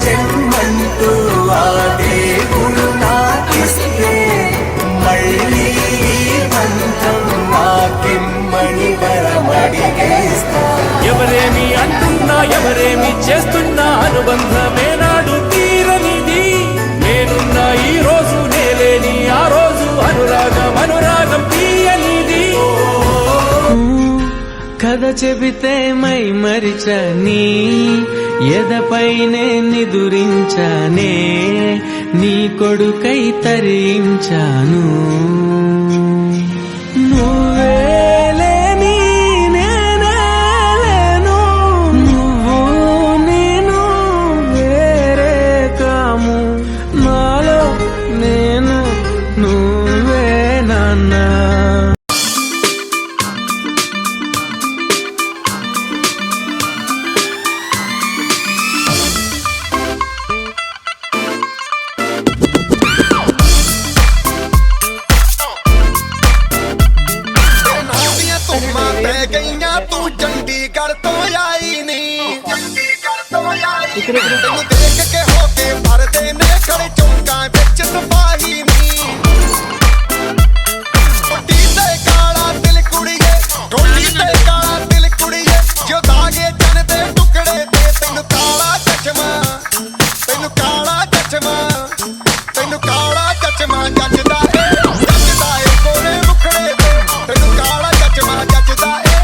జన్మంటూ ఆ దేవుడు నాకిస్తే మళ్ళీ బంధం నాకెమ్మని వరమడిగేస్తా. ఎవరేమి అంటున్నా ఎవరేమి చేస్తున్నా అనుబంధమే నాడు తీరనిది. నేనున్నా ఈ రోజు నేలేని ఆ రోజు అనురాగం అనురాగం తీయనిది. కథ చెబితే మై మరిచని ఎదపైనే నిదురించానే నీ కొడుకై తరించాను. నువ్వేలేని నేనేలేను, నువ్వు నేను వేరే కాము. నాలో నేను నువ్వే నాన్న. तू चंडीगढ़ तो आई नहीं, तेनू देख के होके भरदे ने खड़े चौंका बिच सिपाही नी. टोटी ते काला दिल कुड़िए, टोटी ते काला दिल कुड़िए, जो दागे जन दे टुकड़े ते तेनू काला चश्मा, तेनू काला चश्मा, तेनू काला चश्मा जचदा ए, जचदा ए कोरे मुखड़े ते तेनू काला चश्मा जचदा ए.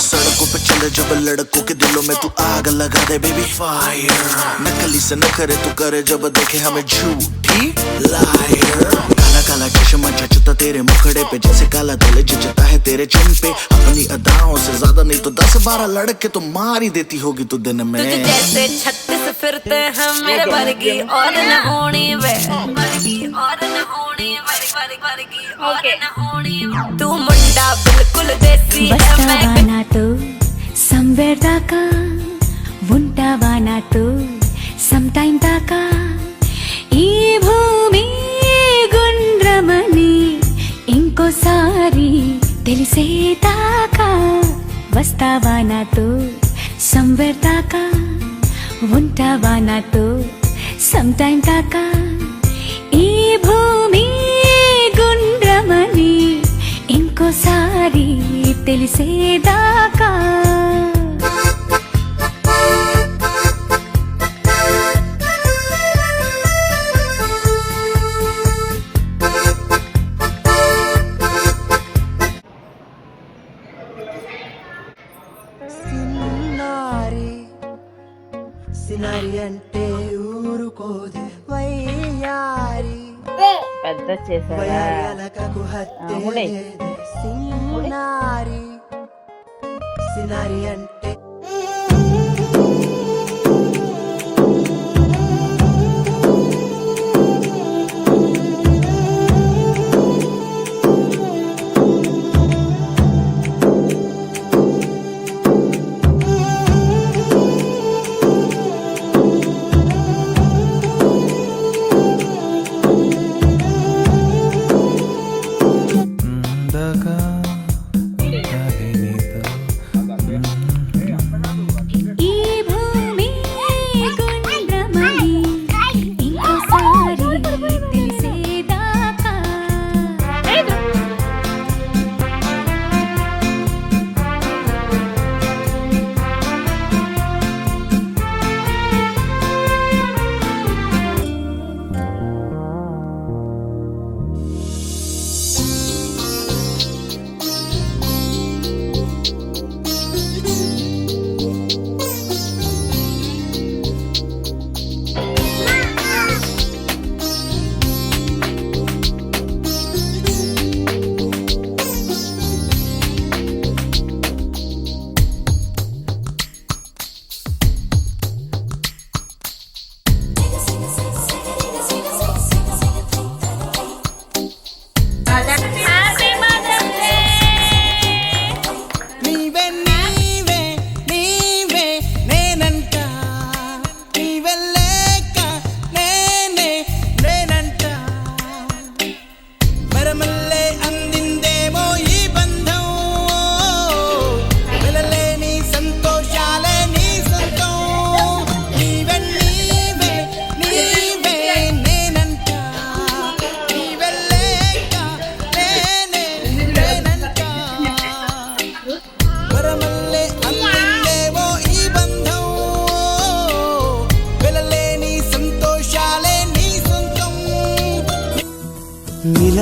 सड़कों पे चले जब लड़कों के दिलों में तू आग लगा दे बेबी फायर. नकली से न करे तू करे जब देखे हमें झूठी लायर. काला काला चश्मा जचता तेरे मुखड़े पे जैसे काला तिल जचता है तेरे चिन पे. अपनी अदाओं से ज्यादा नहीं तो 10-12 लड़के तो मार ही देती होगी तू दिन में. तुझे जैसे 36 फिरते हैं मेरे वर्गी और न होनी वे, वर्गी और न होनी वर्गी और न होनी. तू मुंडा बिल्कुल देसी है. వస్తావా నాతో సంవేర్ దాకా, ఉంటావా నాతో సమ్ టైం దాకా. ఈ భూమి గుండ్రమని ఇంకోసారి తెలిసేదాకా. వస్తావా నాతో సంవేర్ దాకా, ఉంటావా నాతో సమ్ టైం దాకా. ఈ భూమి గుండ్రమని ఇంకోసారి తెలిసేదాకా. సినారి అంటే ఊరుకోదే వయ్యారి, పెద్ద చేసారా వయ్యాలకు హత్తే సినారి. సినారి అంటే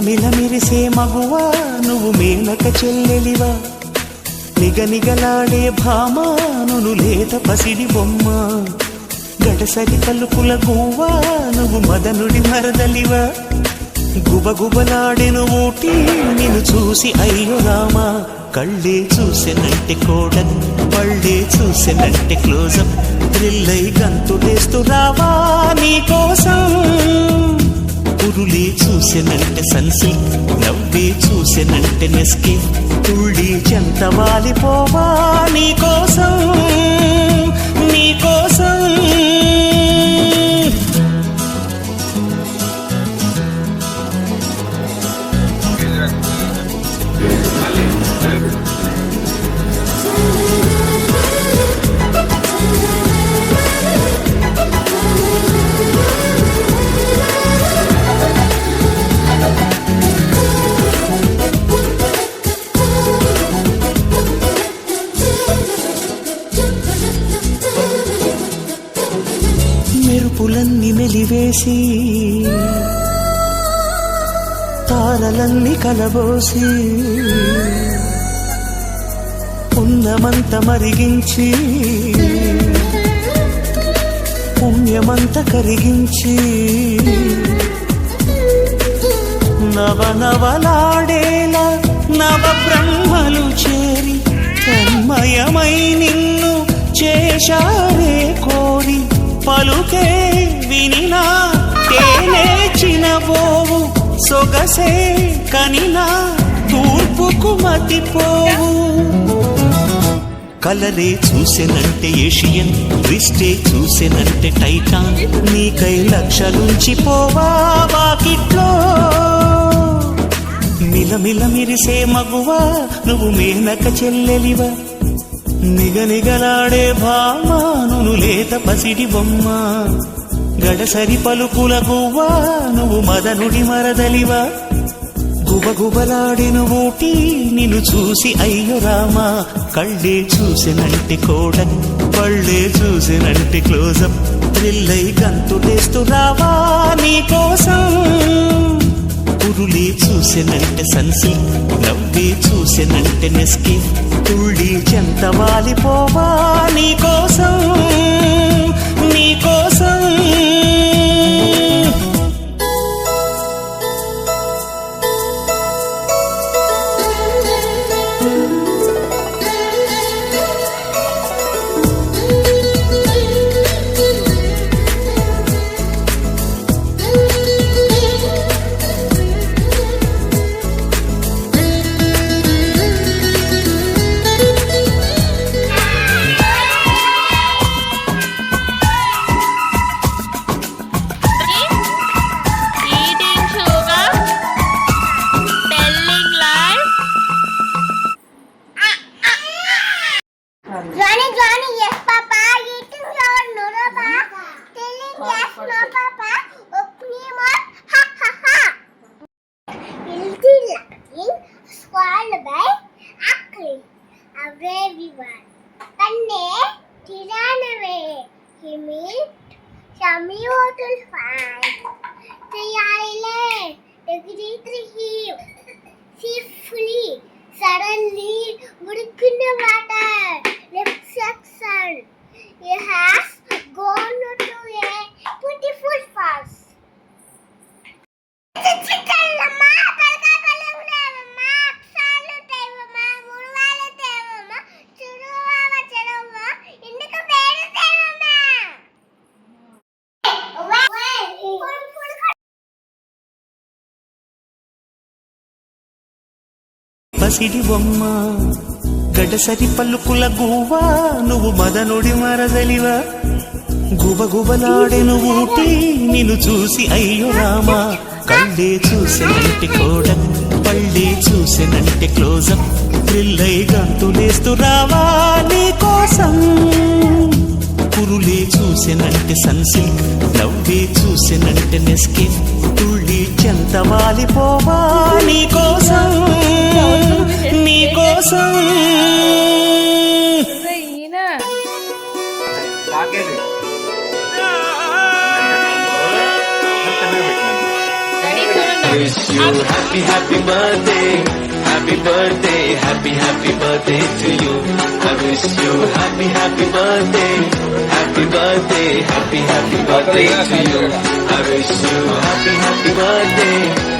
మిలమిల మెరిసే మగువా నువ్వు మేనక చెల్లెలివా నిగనిగలాడే భామా నువ్వు లేత పసిడి బొమ్మ గడసరి తలుపుల గువ్వా నువ్వు మదనుడి మరదలివా గుబగుబలాడెను ఊటి నిన్ను చూసి అయ్యో రామా కళ్ళే చూసెనంటే కోడన్ పళ్ళే చూసెనంటే క్లోజప్ థ్రిల్లై గంతులేస్తూ రావా నీకోసం పురులే చూసెనంటే సన్సిల్క్ నవ్వే చూసెనంటే నెస్కి తుళ్ళి చెంత వాలిపోవా నీకోసం నీకోసం మెరుపులన్నీ మెలివేసి తారలన్నీ కలబోసి పుణ్యమంత మరిగించి పుణ్యమంత కరిగించి నవనవలాడేలా నవ బ్రహ్మలు చేరి తన్మయమై నిన్ను చేశారే కోరి పలుకే వినినా తేనే చినబోవు సొగసే కనినా తూర్పుకు మతిపోవు కలరే చూసెనంటే ఏషియన్ రిస్టే చూసెనంటే టైటాన్ నీకై లక్షలుంచి పోవా వాకిట్లో మిలమిల మిరిసే మగువా నువ్వు మేనక చెల్లెలివా నిగనిగలాడే భామా నువ్వు లేత పసిడి బొమ్మ గడసరి పలుకుల గువ్వా నువ్వు మదనుడి మరదలివా గుబగుబలాడెను ఊటి నిన్ను చూసి అయ్యో రామా కళ్ళే చూసెనంటే కోడన్ పళ్ళే చూసెనంటే క్లోజప్ థ్రిల్లై గంతులేస్తూ రావా నీకోసం పురులే చూసెనంటే సన్సిల్క్ నవ్వే చూసెనంటే నెస్కి తుళ్ళి చెంత వాలిపోవా నీకోసం నీకోసం eating sugar, telling lies. Johnny, yes, Papa. Eating sugar, no, Papa. Telling yes, no, Papa. Opening mouth, ha, ha, ha. Guilty lying, swallowed by ugly. A very one. Kanne, tiranaway. He meant some little fine. Tiyale, degree 3 She fully, suddenly, broke in the water. Left section. He has gone to a beautiful falls. పసిడి బొమ్మ గడసరి పలుకుల గువ్వా నువ్వు మదనుడి మరదలివా గుబగుబలాడెను ఊటి నిన్ను చూసి అయ్యో రామా కళ్ళే చూసెనంటే కోడన్ పళ్ళే చూసెనంటే closeup థ్రిల్లై గంతులేస్తూ రావా నీకోసం పురులే చూసెనంటే సన్సిల్క్ నవ్వే చూసెనంటే నెస్కి తుళ్ళి చెంత వాలిపోవా నీకోసం నీకోసం ఈయన Ready, children? wish you happy birthday, happy birthday, happy birthday to you. I wish you happy birthday, happy birthday, happy birthday to you. I wish you happy birthday.